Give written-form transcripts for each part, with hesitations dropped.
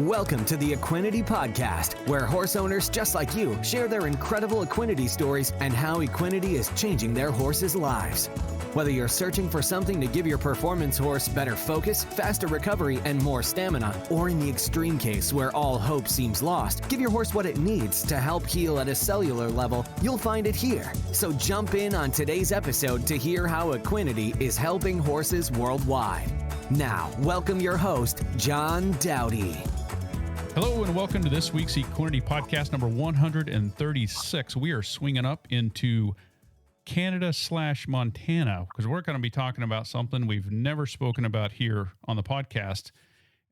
Welcome to the Equinety Podcast, where horse owners just like you share their incredible equinety stories and how equinety is changing their horses' lives. Whether you're searching for something to give your performance horse better focus, faster recovery, and more stamina, or in the extreme case where all hope seems lost, give your horse what it needs to help heal at a cellular level, you'll find it here. So jump in on today's episode to hear how Equinety is helping horses worldwide. Now, welcome your host, John Dowdy. Hello and welcome to this week's Equinety Podcast number 136. We are swinging up into Canada/Montana because we're going to be talking about something we've never spoken about here on the podcast,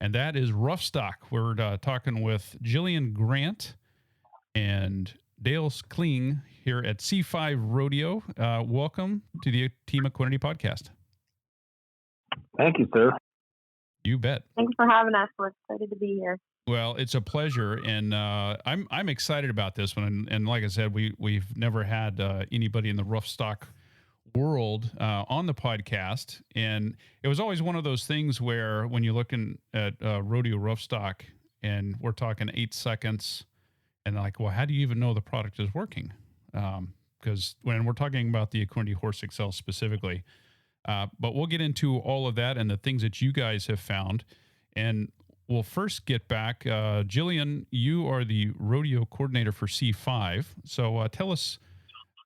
and that is rough stock. We're talking with Jillian Grant and Dale Kling here at C5 Rodeo. Welcome to the Team Equinety Podcast. Thank you, sir. You bet. Thanks for having us. We're excited to be here. Well, it's a pleasure, and I'm excited about this one. And like I said, we've never had anybody in the rough stock world on the podcast, and it was always one of those things where when you're looking at rodeo rough stock, and we're talking 8 seconds, and like, well, how do you even know the product is working? Because when we're talking about the Equinety Horse Excel specifically, but we'll get into all of that and the things that you guys have found, and we'll first get back. Jillian, you are the rodeo coordinator for C5. So tell us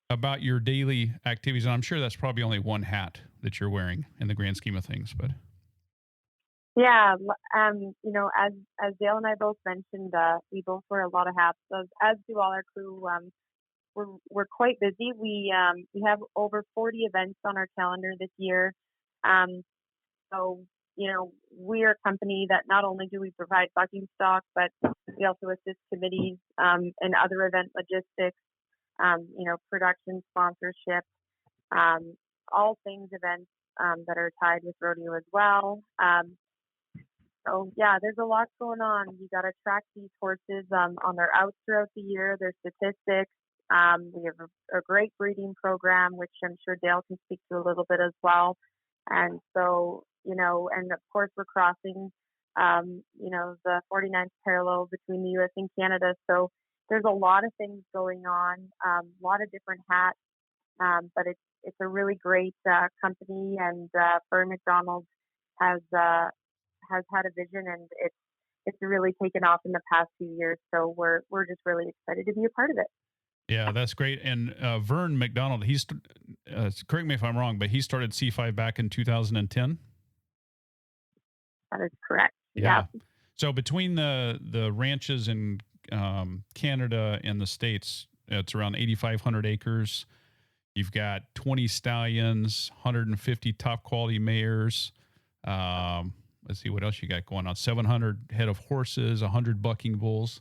about your daily activities. And I'm sure that's probably only one hat that you're wearing in the grand scheme of things. But yeah, as Dale and I both mentioned, we both wear a lot of hats, as do all our crew. We're quite busy. We have over 40 events on our calendar this year. We are a company that not only do we provide bucking stock, but we also assist committees and other event logistics, production, sponsorship, all things events that are tied with rodeo as well. There's a lot going on. You got to track these horses on their outs throughout the year, their statistics. We have a great breeding program, which I'm sure Dale can speak to a little bit as well. And so, and of course we're crossing, the 49th parallel between the U.S. and Canada. So there's a lot of things going on, a lot of different hats, but it's a really great company, and Vern Mcdonald has had a vision, and it's really taken off in the past few years. So we're just really excited to be a part of it. yeah, that's great. And Vern Mcdonald, he's correct me if I'm wrong, but he started C5 back in 2010. That is correct. Yeah. So between the ranches in Canada and the States, it's around 8,500 acres. You've got 20 stallions, 150 top quality mares. Let's see what else you got going on. 700 head of horses, 100 bucking bulls.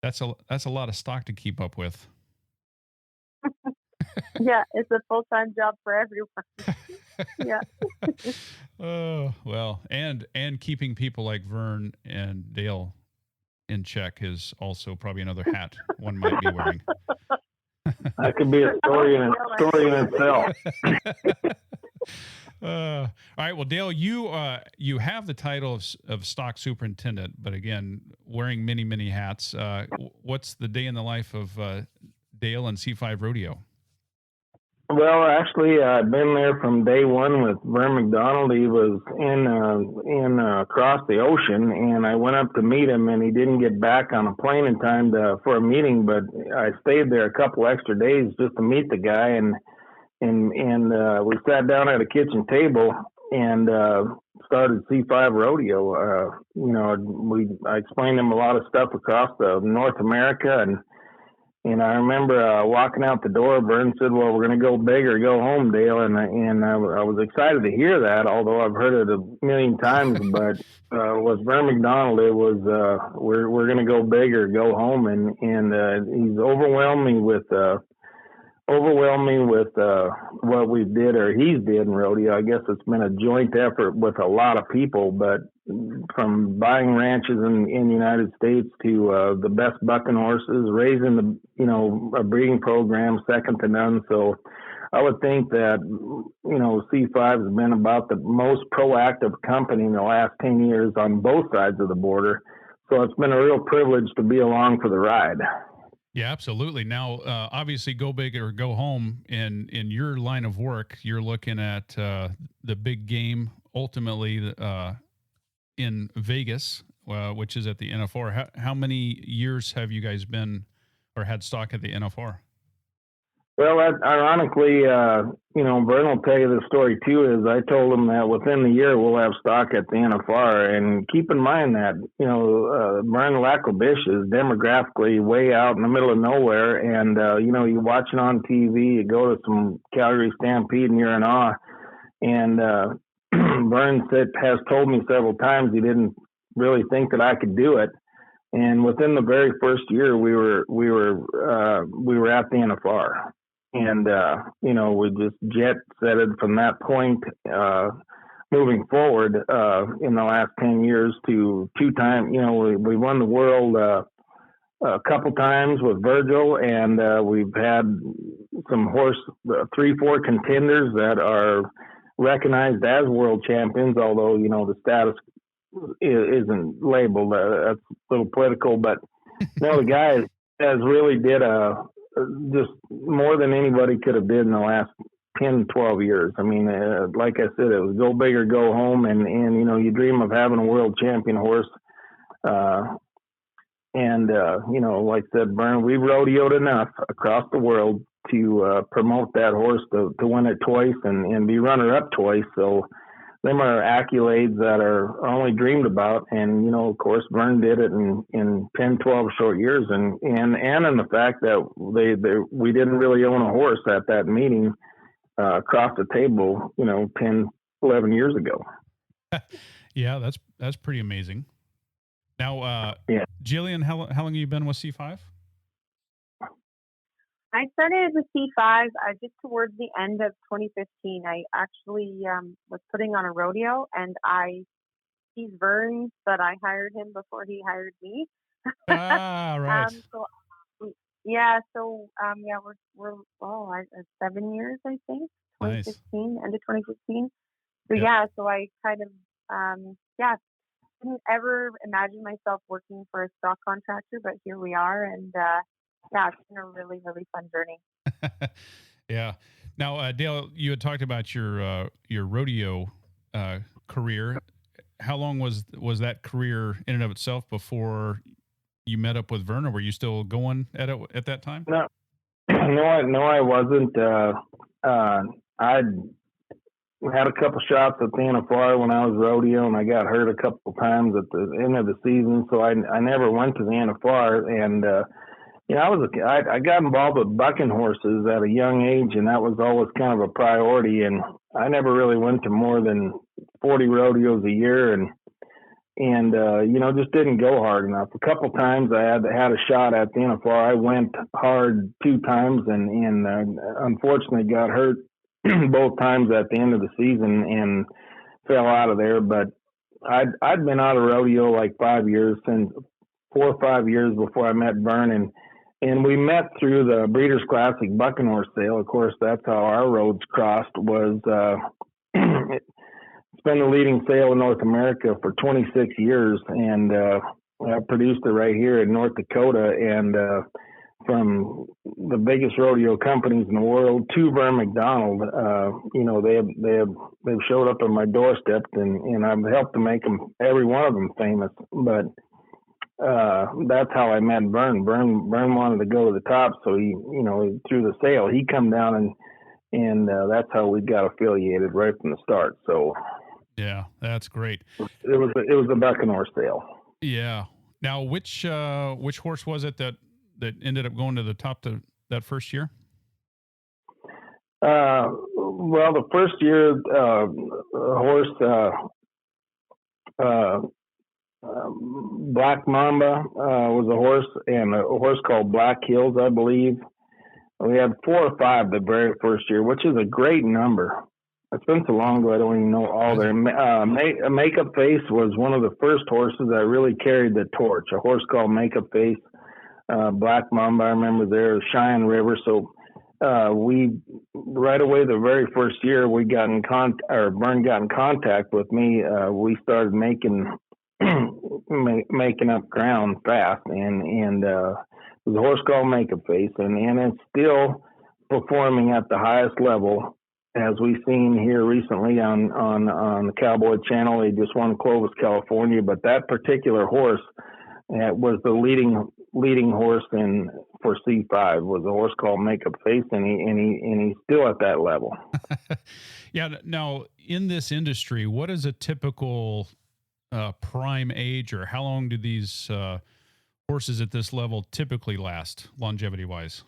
That's a lot of stock to keep up with. Yeah, it's a full-time job for everyone. Yeah. Oh, well, and keeping people like Vern and Dale in check is also probably another hat one might be wearing. That could be a story in itself. All right. Well, Dale, you have the title of stock superintendent, but again, wearing many, many hats. What's the day in the life of Dale and C5 Rodeo? Well, actually, I've been there from day one with Vern Mcdonald. He was in across the ocean, and I went up to meet him, and he didn't get back on a plane in time for a meeting. But I stayed there a couple extra days just to meet the guy, and we sat down at a kitchen table and started C5 Rodeo. I explained him a lot of stuff across North America, and I remember walking out the door. Vern said, "Well, we're going to go big or go home, Dale." And I was excited to hear that, although I've heard it a million times. But with Vern Mcdonald, it was we're going to go big or go home, and he's overwhelmed me with what we did or he's did in rodeo. I guess it's been a joint effort with a lot of people, but from buying ranches in the United States to the best bucking horses, raising a breeding program second to none. So I would think that, C5 has been about the most proactive company in the last 10 years on both sides of the border. So it's been a real privilege to be along for the ride. Yeah, absolutely. Now, obviously, go big or go home. In your line of work, you're looking at the big game, ultimately in Vegas, which is at the NFR. How many years have you guys been or had stock at the NFR? Well, ironically, Vern will tell you the story too. Is I told him that within the year we'll have stock at the NFR, and keep in mind that Vern Lacobiche is demographically way out in the middle of nowhere, and you watch it on TV, you go to some Calgary Stampede, and you're in awe. And Vern has told me several times he didn't really think that I could do it, and within the very first year we were at the NFR. And, we just jet setted from that point, moving forward, in the last 10 years to 2 times, we won the world, a couple times with Virgil, and, we've had some 3-4 contenders that are recognized as world champions, although, the status isn't labeled, that's a little political, but the guy has really did just more than anybody could have did in the last 10, 12 years. I mean, like I said, it was go big or go home. And you dream of having a world champion horse. Like I said, Vern, we've rodeoed enough across the world to promote that horse to win it twice and be runner-up twice. So them are accolades that are only dreamed about. And, of course, Vern did it in 10, 12 short years. And in the fact that we didn't really own a horse at that meeting across the table, 10, 11 years ago. Yeah, that's pretty amazing. Now, Jillian, how long have you been with C5? I started with C5 just towards the end of 2015. I actually was putting on a rodeo, and he's Vern, but I hired him before he hired me. Right. We're 7 years, I think, 2015, Nice. End of 2015. So so I kind of didn't ever imagine myself working for a stock contractor, but here we are, and it's been a really, really fun journey. Yeah. Now, Dale, you had talked about your rodeo career. How long was that career in and of itself before you met up with Vern, or were you still going at it at that time? No, I wasn't. I'd had a couple shots at the NFR when I was rodeo, and I got hurt a couple times at the end of the season, so I never went to the NFR. And I got involved with bucking horses at a young age, and that was always kind of a priority. And I never really went to more than 40 rodeos a year, and just didn't go hard enough. A couple times I had a shot at the NFR. I went hard 2 times, and unfortunately got hurt both times at the end of the season and fell out of there. But I'd been out of rodeo like 5 years, since 4 or 5 years before I met Vern, and we met through the Breeders' Classic bucking horse sale. Of course, that's how our roads crossed. It's been the leading sale in North America for 26 years, and I produced it right here in North Dakota, and from the biggest rodeo companies in the world to Vern Mcdonald, they've showed up on my doorstep, and I've helped to make them, every one of them, famous. But that's how I met Vern. Vern wanted to go to the top, so he through the sale, he come down, and that's how we got affiliated right from the start. So yeah, that's great. It was a bucking horse sale. Yeah. Now, which horse was it that ended up going to the top that first year? Well, the first year, horse Black Mamba was a horse, and a horse called Black Hills, I believe. We had 4 or 5 the very first year, which is a great number. It's been so long ago I don't even know all there. Makeup Face was one of the first horses that really carried the torch. A horse called Makeup Face, Black Mamba, I remember there, Cheyenne River. So we right away the very first year we got in Vern got in contact with me. We started making making up ground fast, and it was a horse called Makeup Face, and it's still performing at the highest level, as we've seen here recently on the Cowboy channel. They just won Clovis, California, but that particular horse was the leading horse for C5, was a horse called Makeup Face, and he's still at that level. Yeah. Now, in this industry, what is a typical prime age, or how long do these horses at this level typically last, longevity-wise?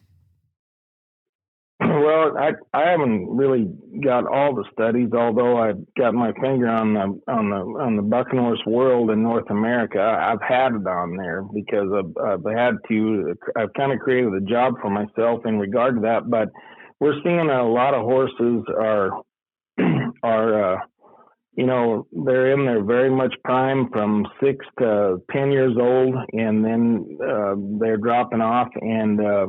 Well, I haven't really got all the studies, although I've got my finger on the bucking horse world in North America. I've had it on there because I've had to. I've kind of created a job for myself in regard to that. But we're seeing a lot of horses are they're in their very much prime from 6 to 10 years old, and then they're dropping off, and it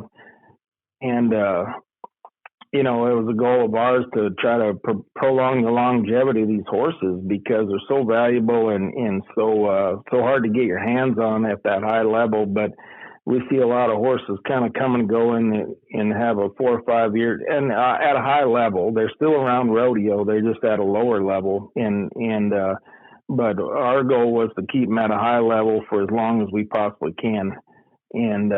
was a goal of ours to try to prolong the longevity of these horses, because they're so valuable and so hard to get your hands on at that high level. But we see a lot of horses kind of come and go and have a 4 or 5 year, and at a high level. They're still around rodeo. They're just at a lower level. But our goal was to keep them at a high level for as long as we possibly can. And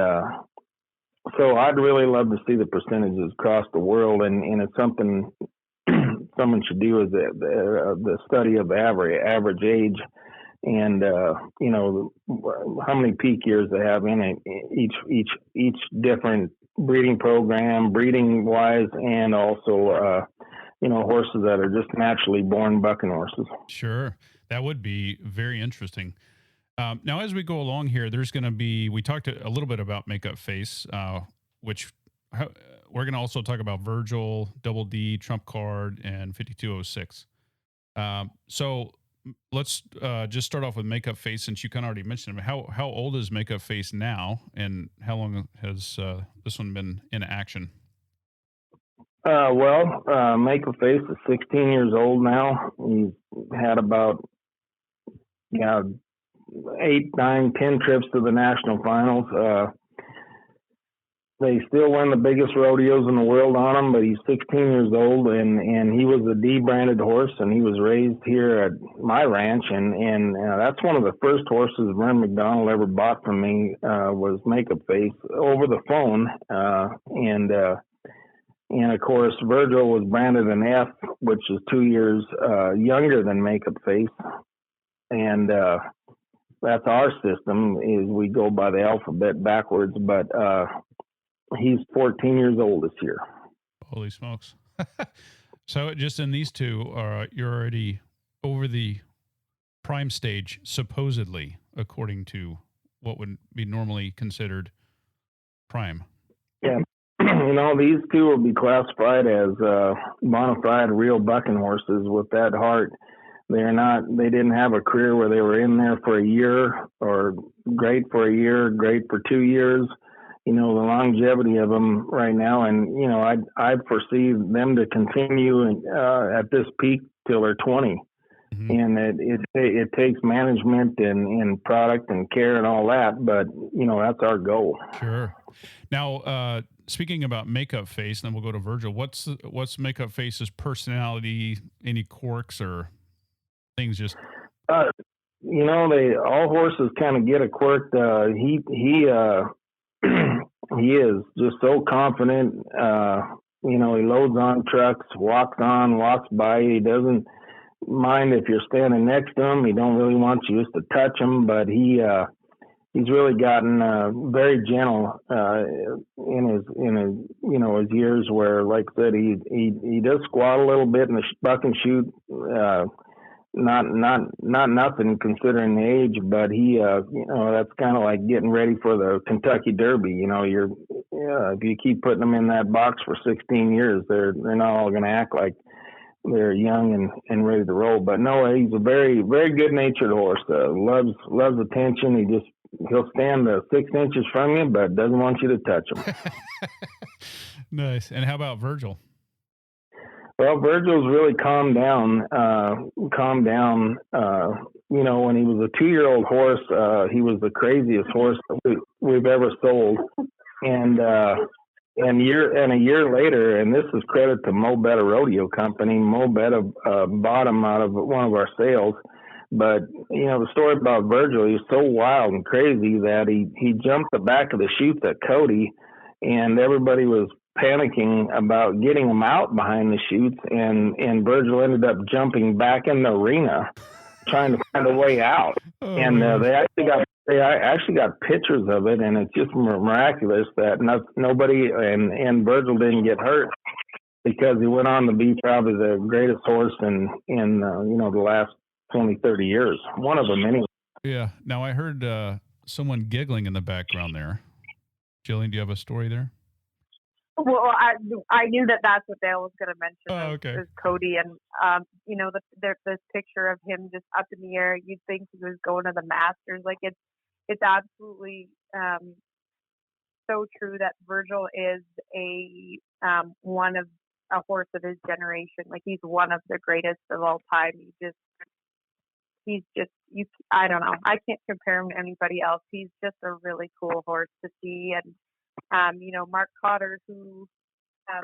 so I'd really love to see the percentages across the world, and it's something someone should do, is the study of average age, and how many peak years they have in it, each different breeding program, breeding wise, and also horses that are just naturally born bucking horses. Sure, that would be very interesting. Now, as we go along here, there's going to be, we talked a little bit about Makeup Face, which we're going to also talk about Virgil, Double D, Trump Card, and 5206. So let's just start off with Makeup Face, since you kind of already mentioned him. How old is Makeup Face now, and how long has this one been in action? Makeup Face is 16 years old now. He's had about 8, 9, 10 trips to the national finals. They still win the biggest rodeos in the world on him, but he's 16 years old, and he was a D-branded horse, and he was raised here at my ranch, and that's one of the first horses Vern Mcdonald ever bought from me, was Makeup Face, over the phone, and of course Virgil was branded an F, which is 2 years younger than Makeup Face, and that's our system, is we go by the alphabet backwards, but he's 14 years old this year. Holy smokes. So just in these two, you're already over the prime stage, supposedly, according to what would be normally considered prime. Yeah. These two will be classified as bona fide real bucking horses with that heart. They didn't have a career where they were in there for a year, or great for a year, great for 2 years. The longevity of them right now, and I foresee them to continue at this peak till they're 20. Mm-hmm. And it takes management and product and care and all that, but that's our goal. Sure. Now, speaking about Makeup Face, and then we'll go to Virgil. What's Makeup Face's personality? Any quirks or things? Just all horses kind of get a quirk. He is just so confident. He loads on trucks, walks by. He doesn't mind if you're standing next to him. He don't really want you just to touch him, but he's really gotten very gentle in his years, where, like I said, he does squat a little bit in the buck and shoot. Not nothing considering the age, but he that's kind of like getting ready for the Kentucky Derby. If you keep putting them in that box for 16 years, they're not all going to act like they're young and ready to roll. But no, he's a very, very good natured horse. Loves attention. He'll stand 6 inches from you, but doesn't want you to touch him. Nice. And how about Virgil? Well, Virgil's really calmed down. When he was a 2-year-old horse, he was the craziest horse that we've ever sold. And a year later, and this is credit to Mo Betta Rodeo Company. Mo Betta bought him out of one of our sales. But, the story about Virgil, he was so wild and crazy that he jumped the back of the chutes at Cody, and everybody was panicking about getting him out behind the chutes, and Virgil ended up jumping back in the arena trying to find a way out. They actually got pictures of it, and it's just miraculous that nobody and Virgil didn't get hurt, because he went on to be probably the greatest horse in the last 20, 30 years. One of them anyway. Yeah. Now I heard someone giggling in the background there. Jillian, do you have a story there? Well, I knew that's what Dale was going to mention. Oh, okay. Is Cody, and this picture of him just up in the air. You'd think he was going to the Masters. Like it's absolutely so true that Virgil is one of a horse of his generation. Like he's one of the greatest of all time. I don't know. I can't compare him to anybody else. He's just a really cool horse to see. And Mark Cotter, who, has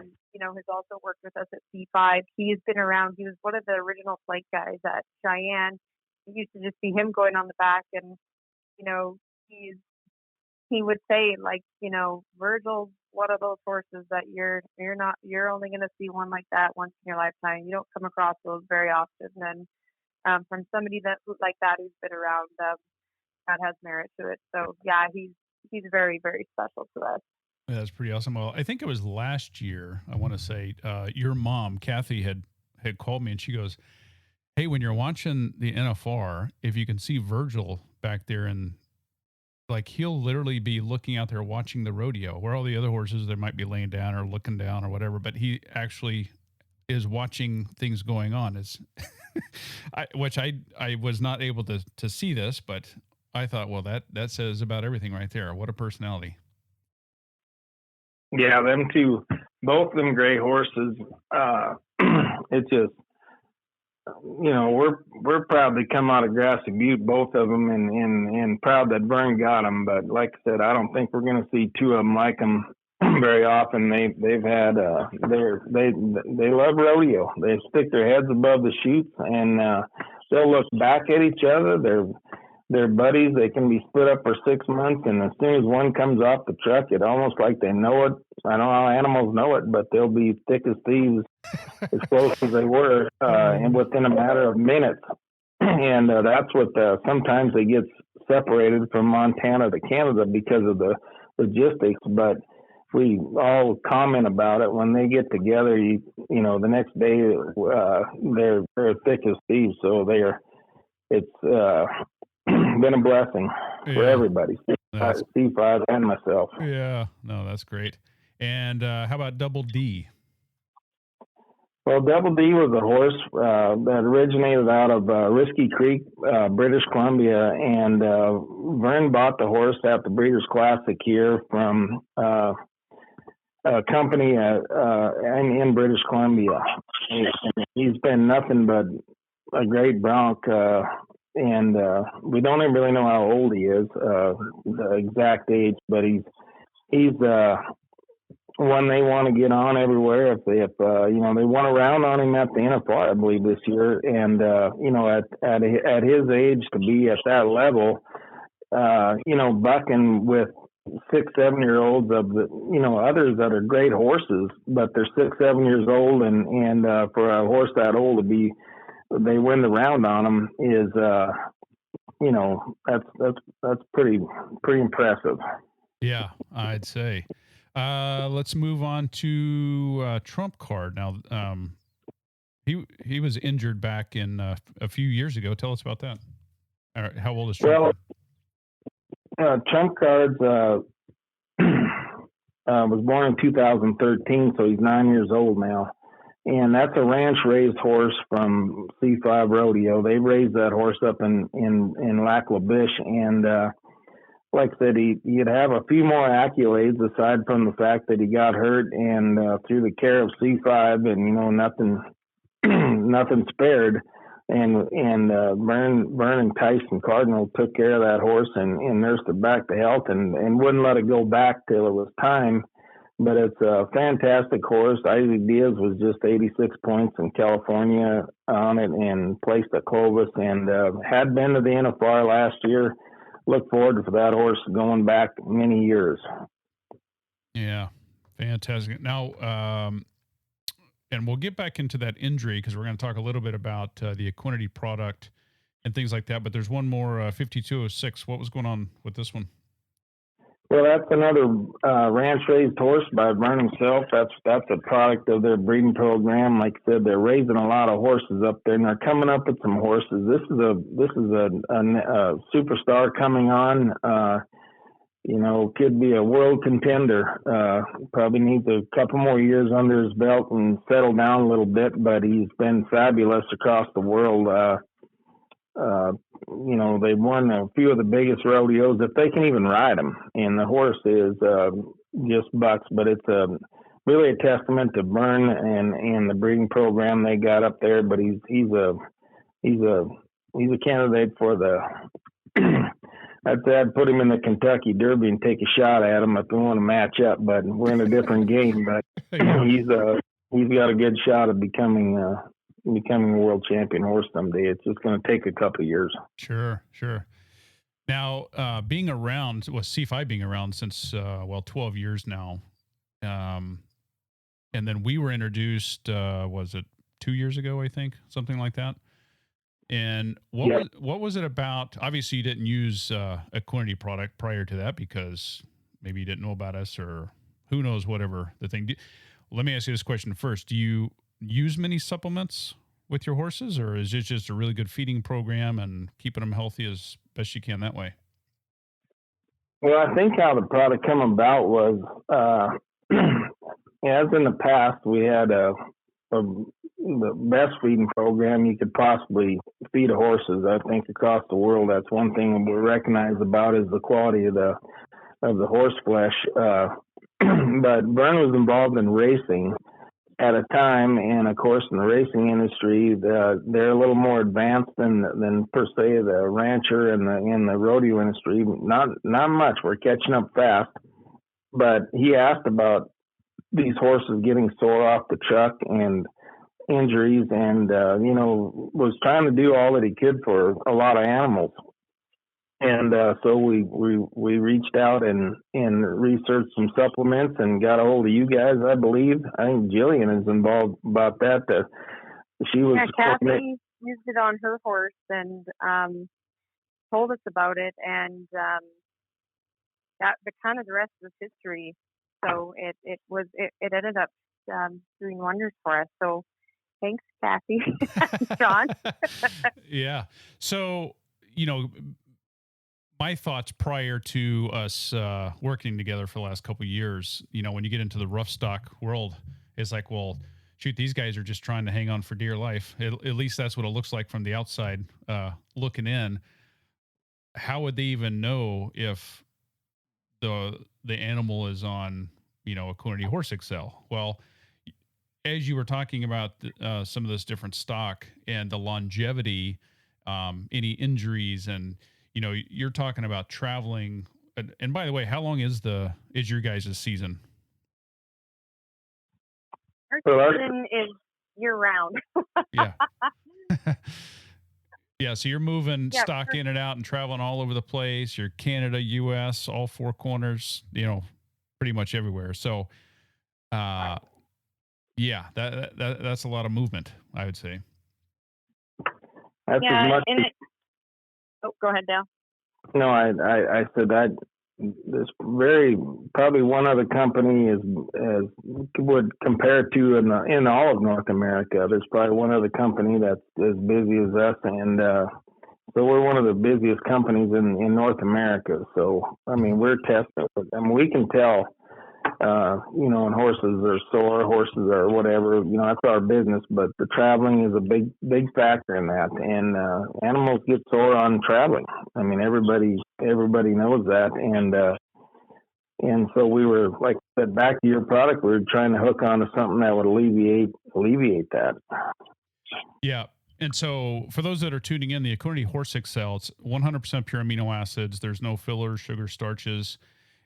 also worked with us at C5. He has been around. He was one of the original flight guys at Cheyenne. You used to just see him going on the back, and, he would say, like, Virgil's one of those horses that you're only going to see one like that once in your lifetime. You don't come across those very often. And from somebody like that who's been around, that has merit to it. So yeah, he's very, very special to us. Yeah, that's pretty awesome. Well, I think it was last year, I want to say, your mom, Kathy, had called me, and she goes, hey, when you're watching the NFR, if you can see Virgil back there, and like he'll literally be looking out there watching the rodeo, where all the other horses, they might be laying down or looking down or whatever, but he actually is watching things going on. It's which I was not able to see this, but I thought, well, that says about everything right there. What a personality. Yeah, them two, both them gray horses. It's just, we're proud to come out of Grassy Butte, both of them, and proud that Vern got them. But like I said, I don't think we're going to see two of them like them very often. They've had they love rodeo. They stick their heads above the chutes, and they'll look back at each other. They're buddies. They can be split up for 6 months, and as soon as one comes off the truck, it almost like they know it. I don't know how animals know it, but they'll be thick as thieves, as close as they were, and within a matter of minutes. And that's what sometimes they get separated from Montana to Canada because of the logistics. But we all comment about it when they get together. The next day they're thick as thieves. So it's been a blessing for everybody, C5 and myself. Yeah, no, that's great. And how about Double D? Well, Double D was a horse that originated out of Risky Creek, British Columbia, and Vern bought the horse at the Breeders' Classic here from a company in British Columbia. He's been nothing but a great bronc. And we don't even really know how old he is, the exact age, but he's one they want to get on everywhere. If they want to round on him at the NFR, I believe, this year. And at his age, to be at that level, bucking with 6, 7 year olds of the others that are great horses, but they're 6, 7 years old, and for a horse that old to be. They win the round on them is, that's pretty impressive. Yeah, I'd say. Let's move on to Trump Card. Now, he was injured back in a few years ago. Tell us about that. All right, how old is Trump Card? Trump Card's was born in 2013, so he's 9 years old now. And that's a ranch-raised horse from C5 Rodeo. They raised that horse up in Lac La Biche, and like I said, he'd have a few more accolades aside from the fact that he got hurt and through the care of C5 and nothing nothing spared. And Vern and Tyson Cardinal took care of that horse and nursed it back to health and wouldn't let it go back till it was time. But it's a fantastic horse. Isaac Diaz was just 86 points in California on it and placed at Clovis and had been to the NFR last year. Look forward to that horse going back many years. Yeah, fantastic. Now, and we'll get back into that injury because we're going to talk a little bit about the Equinety product and things like that. But there's one more 5206. What was going on with this one? Well, that's another ranch-raised horse by Vern himself. That's a product of their breeding program. Like I said, they're raising a lot of horses up there, and they're coming up with some horses. This is a superstar coming on. Could be a world contender. Probably needs a couple more years under his belt and settle down a little bit, but he's been fabulous across the world. They've won a few of the biggest rodeos if they can even ride him. And the horse is just bucks, but it's really a testament to Vern and the breeding program they got up there. But he's a candidate for the. I'd say I'd put him in the Kentucky Derby and take a shot at him if we want to match up. But we're in a different game. But he's got a good shot of becoming a world champion horse someday. It's just going to take a couple of years. Sure. Now, being around, C5 being around since 12 years now, and then we were introduced. Was it 2 years ago? I think something like that. And what was it about? Obviously, you didn't use Equinety product prior to that because maybe you didn't know about us or who knows, whatever the thing. Let me ask you this question first. Do you use many supplements with your horses, or is it just a really good feeding program and keeping them healthy as best you can that way? Well, I think how the product came about was, as in the past, we had the best feeding program you could possibly feed horses. I think across the world, that's one thing we recognize about is the quality of the horse flesh. But Vern was involved in racing at a time, and of course, in the racing industry, they're a little more advanced than per se the rancher and the rodeo industry. Not much. We're catching up fast. But he asked about these horses getting sore off the truck and injuries, and was trying to do all that he could for a lot of animals. And so we reached out and researched some supplements and got a hold of you guys. I believe Jillian is involved about that. She was Kathy used it on her horse and told us about it, and that the rest was history. So it ended up doing wonders for us. So thanks, Kathy, John. Yeah. So my thoughts prior to us working together for the last couple of years, when you get into the rough stock world, it's like, well, shoot, these guys are just trying to hang on for dear life. At least that's what it looks like from the outside looking in. How would they even know if the animal is on, Equinety Horse Excel? Well, as you were talking about some of this different stock and the longevity, any injuries, and you're talking about traveling. And by the way, how long is your guys' season? Our season is year round. Yeah. Yeah. So you're moving stock in and out and traveling all over the place. You're Canada, US, all four corners, pretty much everywhere. So, that's a lot of movement, I would say. That's as much. Go ahead, Dale. No, I said that there's probably one other company would compare to in all of North America. There's probably one other company that's as busy as us, and so we're one of the busiest companies in North America. So I mean, we're testing. I mean, we can tell and horses are sore, horses are whatever, that's our business, but the traveling is a big factor in that. And, animals get sore on traveling. I mean, everybody knows that. And so we were, like I said, back to your product, we were trying to hook onto something that would alleviate that. Yeah. And so for those that are tuning in, the Equinety Horse Excel, it's 100% pure amino acids. There's no fillers, sugar, starches.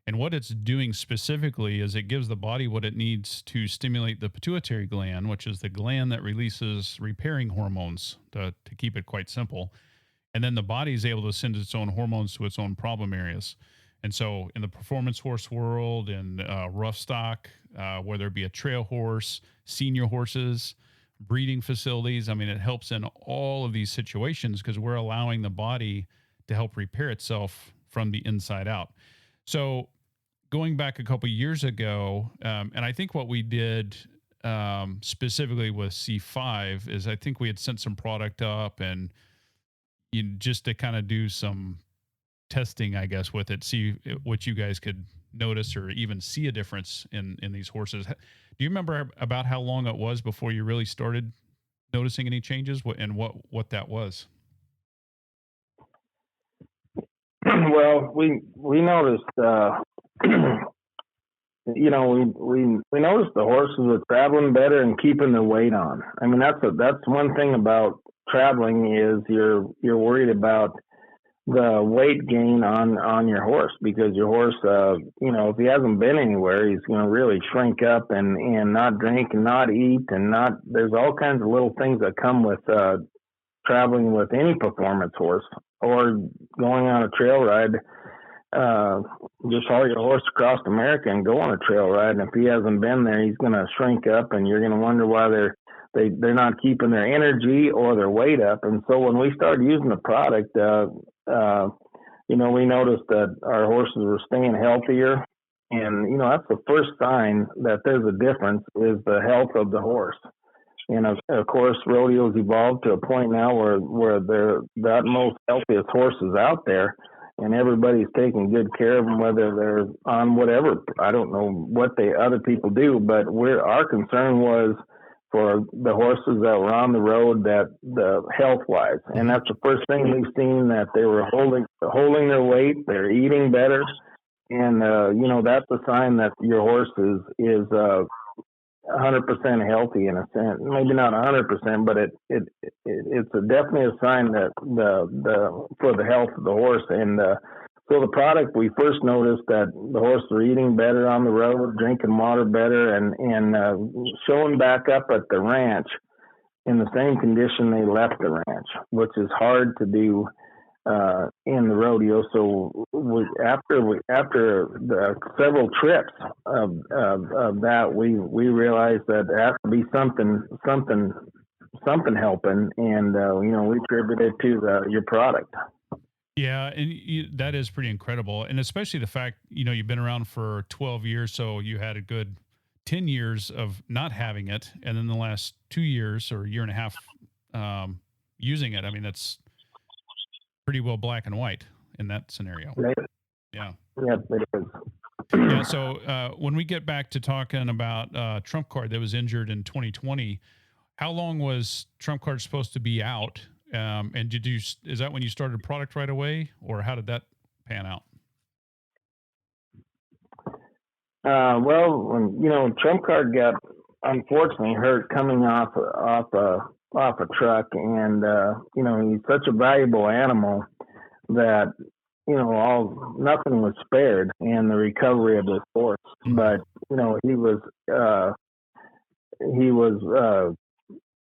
And what it's doing specifically is it gives the body what it needs to stimulate the pituitary gland, which is the gland that releases repairing hormones, to keep it quite simple. And then the body is able to send its own hormones to its own problem areas. And so in the performance horse world, in rough stock, whether it be a trail horse, senior horses, breeding facilities, I mean, it helps in all of these situations because we're allowing the body to help repair itself from the inside out. So going back a couple of years ago, and I think what we did specifically with C5 is I think we had sent some product up and just to kind of do some testing, I guess, with it, see what you guys could notice or even see a difference in these horses. Do you remember about how long it was before you really started noticing any changes and what that was? Well, we noticed, we noticed the horses were traveling better and keeping their weight on. I mean, that's one thing about traveling is you're worried about the weight gain on your horse, because your horse, if he hasn't been anywhere, he's going to really shrink up and not drink and not eat there's all kinds of little things that come with traveling with any performance horse or going on a trail ride. Just haul your horse across America and go on a trail ride, and if he hasn't been there, he's going to shrink up, and you're going to wonder why they're not keeping their energy or their weight up. And so when we started using the product, we noticed that our horses were staying healthier. And, that's the first sign that there's a difference is the health of the horse. And of course, rodeo's evolved to a point now where they're the utmost healthiest horses out there, and everybody's taking good care of them, whether they're on whatever. I don't know what other people do, but our concern was for the horses that were on the road, that the health-wise. And that's the first thing we've seen, that they were holding their weight, they're eating better. And, that's a sign that your horse is 100% healthy in a sense. Maybe not 100%, but it's definitely a sign that for the health of the horse. And so the product, we first noticed that the horses were eating better on the road, drinking water better, and showing back up at the ranch in the same condition they left the ranch, which is hard to do in the rodeo. So after the several trips of that, we realized that there has to be something helping, and we attributed it to your product. Yeah, and that is pretty incredible, and especially the fact you've been around for 12 years, so you had a good 10 years of not having it, and then the last 2 years or year and a half using it. I mean, that's pretty well black and white in that scenario. Yeah. Yeah, it is. Yeah. So when we get back to talking about Trump Card that was injured in 2020, how long was Trump Card supposed to be out? And is that when you started product right away, or how did that pan out? Well, when, Trump Card got unfortunately hurt coming off a truck, and he's such a valuable animal that nothing was spared in the recovery of this horse. But he was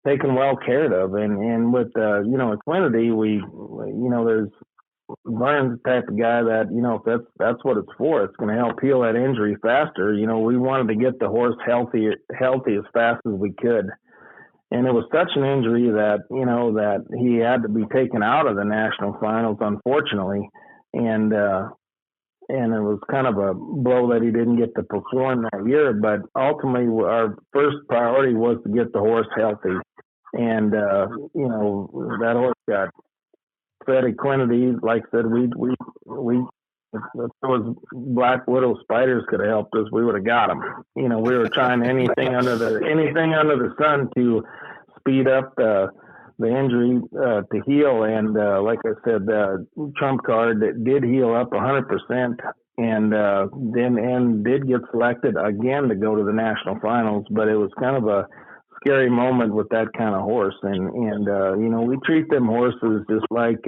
taken well care of, and with Equinety, there's Vern's the type of guy that if that's what it's for, it's going to help heal that injury faster. We wanted to get the horse healthy as fast as we could. And it was such an injury that, that he had to be taken out of the national finals, unfortunately. And it was kind of a blow that he didn't get to perform that year. But ultimately, our first priority was to get the horse healthy. And, that horse got fed Equinety. Like I said, we if those Black Widow spiders could have helped us, we would have got them. We were trying anything under the sun to speed up the injury to heal. And like I said, the trump card did heal up 100%, and then did get selected again to go to the national finals. But it was kind of a scary moment with that kind of horse. And we treat them horses just like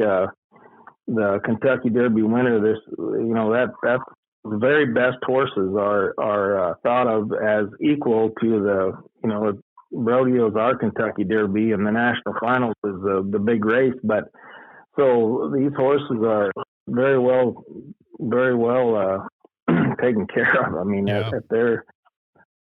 the Kentucky Derby winner. That's the very best horses are thought of as equal to the rodeos are Kentucky Derby, and the national finals is the big race. But so these horses are very well taken care of. I mean, if they're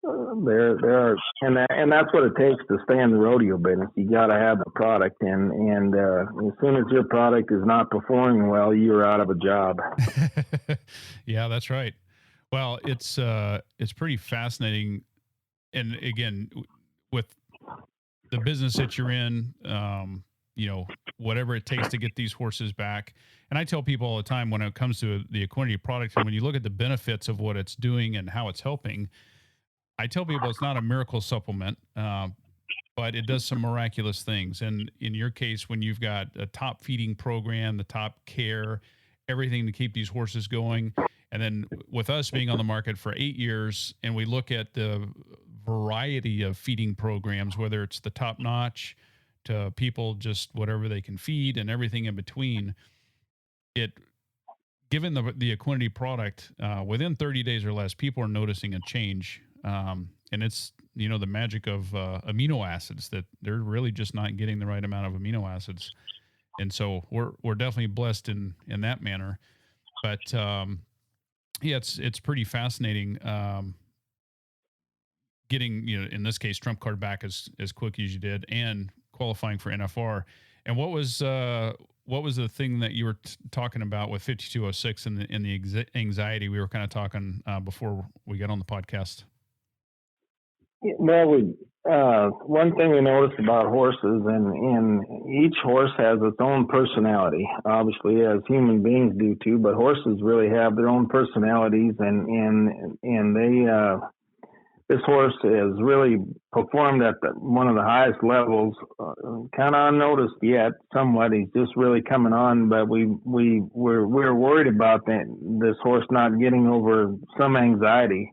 and that's what it takes to stay in the rodeo business. You got to have the product, and as soon as your product is not performing well, you're out of a job. Yeah, that's right. Well, it's pretty fascinating, and again, with the business that you're in, whatever it takes to get these horses back. And I tell people all the time when it comes to the Equinety product, and when you look at the benefits of what it's doing and how it's helping, I tell people it's not a miracle supplement, but it does some miraculous things. And in your case, when you've got a top feeding program, the top care, everything to keep these horses going, and then with us being on the market for 8 years, and we look at the variety of feeding programs, whether it's the top notch to people just whatever they can feed and everything in between, given the Equinety product, within 30 days or less, people are noticing a change. And it's, the magic of amino acids, that they're really just not getting the right amount of amino acids. And so we're definitely blessed in that manner. But it's pretty fascinating getting, in this case, trump card back as quick as you did, and qualifying for NFR. And what was the thing that you were talking about with 5206 and the anxiety we were kind of talking before we got on the podcast? Well, one thing we noticed about horses, and each horse has its own personality, obviously, as human beings do too, but horses really have their own personalities, and they, this horse has really performed at one of the highest levels, kind of unnoticed yet, somewhat. He's just really coming on, but we're worried about this horse not getting over some anxiety.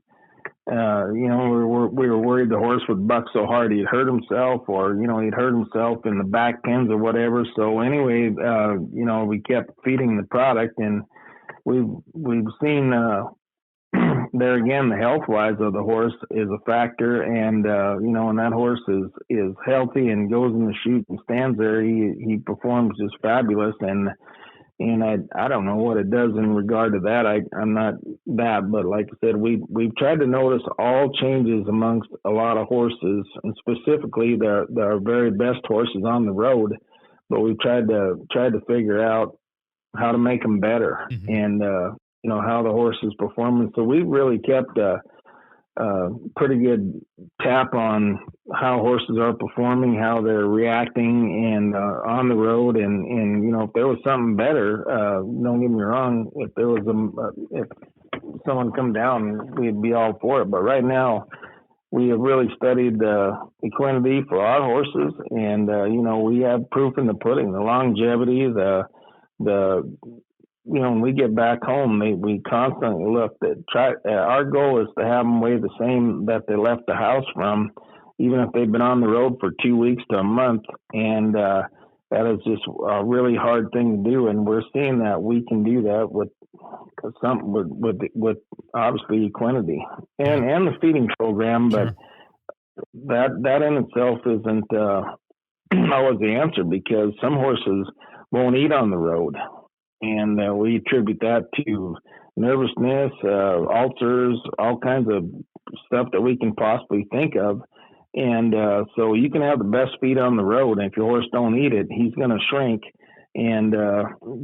We were worried the horse would buck so hard he'd hurt himself, or he'd hurt himself in the back pins or whatever. So anyway, we kept feeding the product, and we've seen there again, the health wise of the horse is a factor, and when that horse is healthy and goes in the chute and stands there, he performs just fabulous. And I don't know what it does in regard to that. I'm not that, but like I said, we've tried to notice all changes amongst a lot of horses, and specifically the very best horses on the road. But we've tried to figure out how to make them better, and how the horse is performing. So we've really kept a pretty good tap on how horses are performing, how they're reacting, and on the road. And if there was something better, don't get me wrong, if there was if someone come down, we'd be all for it. But right now, we have really studied Equinety for our horses, and we have proof in the pudding, the longevity, when we get back home, we constantly look our goal is to have them weigh the same that they left the house from, even if they've been on the road for 2 weeks to a month. And that is just a really hard thing to do. And we're seeing that we can do that with obviously Equinety and the feeding program. But that in itself isn't always the answer, because some horses won't eat on the road. And we attribute that to nervousness, ulcers, all kinds of stuff that we can possibly think of. And so you can have the best feed on the road, and if your horse don't eat it, he's going to shrink and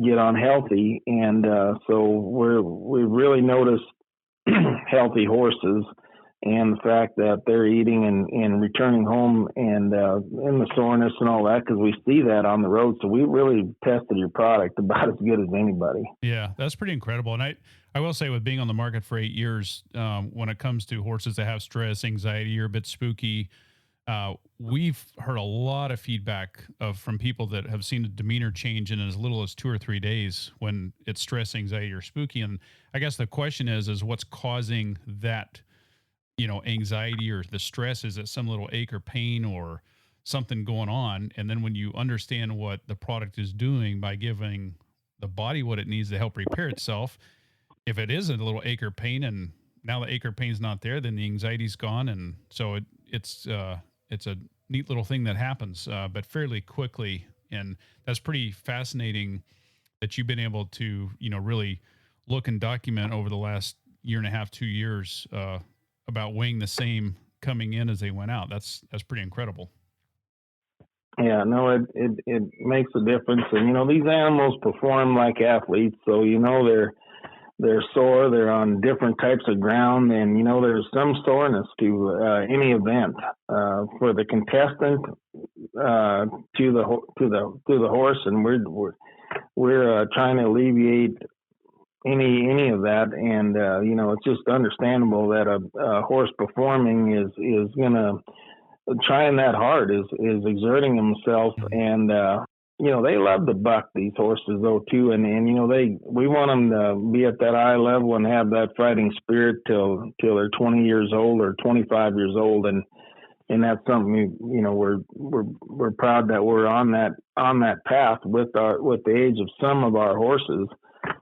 get unhealthy. And so we've really noticed healthy horses and the fact that they're eating and returning home and in the soreness and all that, because we see that on the road. So we really tested your product about as good as anybody. Yeah, that's pretty incredible. And I will say, with being on the market for 8 years, when it comes to horses that have stress, anxiety, or a bit spooky, we've heard a lot of feedback from people that have seen a demeanor change in as little as 2 or 3 days when it's stress, anxiety, or spooky. And I guess the question is what's causing that, anxiety or the stress? Is it some little ache or pain or something going on? And then when you understand what the product is doing by giving the body what it needs to help repair itself, if it is a little ache or pain and now the ache or pain's not there, then the anxiety's gone. And so it's a neat little thing that happens, but fairly quickly. And that's pretty fascinating that you've been able to, really look and document over the last 1.5 to 2 years, about weighing the same coming in as they went out. That's pretty incredible. Yeah, no, it makes a difference. And, these animals perform like athletes. So, they're sore, they're on different types of ground, and, there's some soreness to any event. For the contestant, to the horse, and we're trying to alleviate any of that. And, it's just understandable that a horse performing is going to, trying that hard is exerting himself, and they love to buck, these horses though too, and we want them to be at that eye level and have that fighting spirit till they're 20 years old or 25 years old, and that's something we're proud that we're on that path with the age of some of our horses,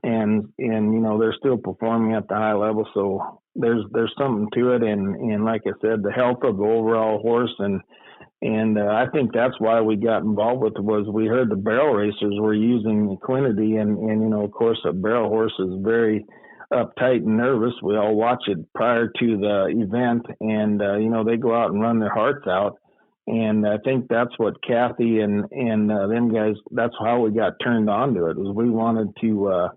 and they're still performing at the high level. So there's something to it, and like I said, the health of the overall horse, and I think that's why we got involved with it, was we heard the barrel racers were using Equinety, and of course a barrel horse is very uptight and nervous. We all watch it prior to the event, and they go out and run their hearts out. And I think that's what Kathy and them guys, that's how we got turned on to it, was we wanted to,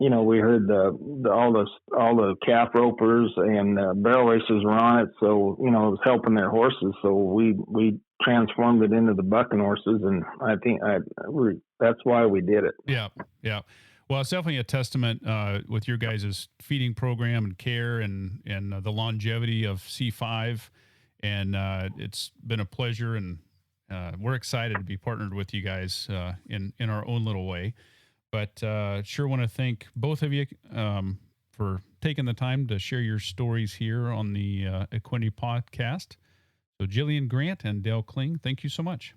we heard all the calf ropers and barrel racers were on it. So, it was helping their horses. So we transformed it into the bucking horses. And I think that's why we did it. Yeah. Yeah. Well, it's definitely a testament with your guys' feeding program and care and the longevity of C5. And it's been a pleasure, and we're excited to be partnered with you guys in our own little way. But sure want to thank both of you for taking the time to share your stories here on the Equinety Podcast. So Jillian Grant and Dale Kling, thank you so much.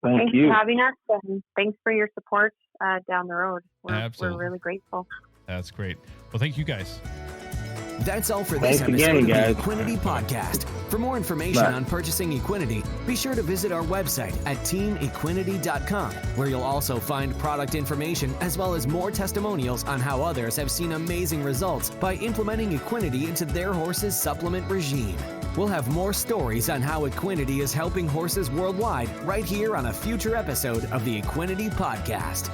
Thanks you for having us, and thanks for your support down the road. Absolutely. We're really grateful. That's great. Well, thank you guys. That's all for this episode of the Equinety Podcast. For more information on purchasing Equinety, be sure to visit our website at teamequinety.com, where you'll also find product information as well as more testimonials on how others have seen amazing results by implementing Equinety into their horse's supplement regime. We'll have more stories on how Equinety is helping horses worldwide right here on a future episode of the Equinety Podcast.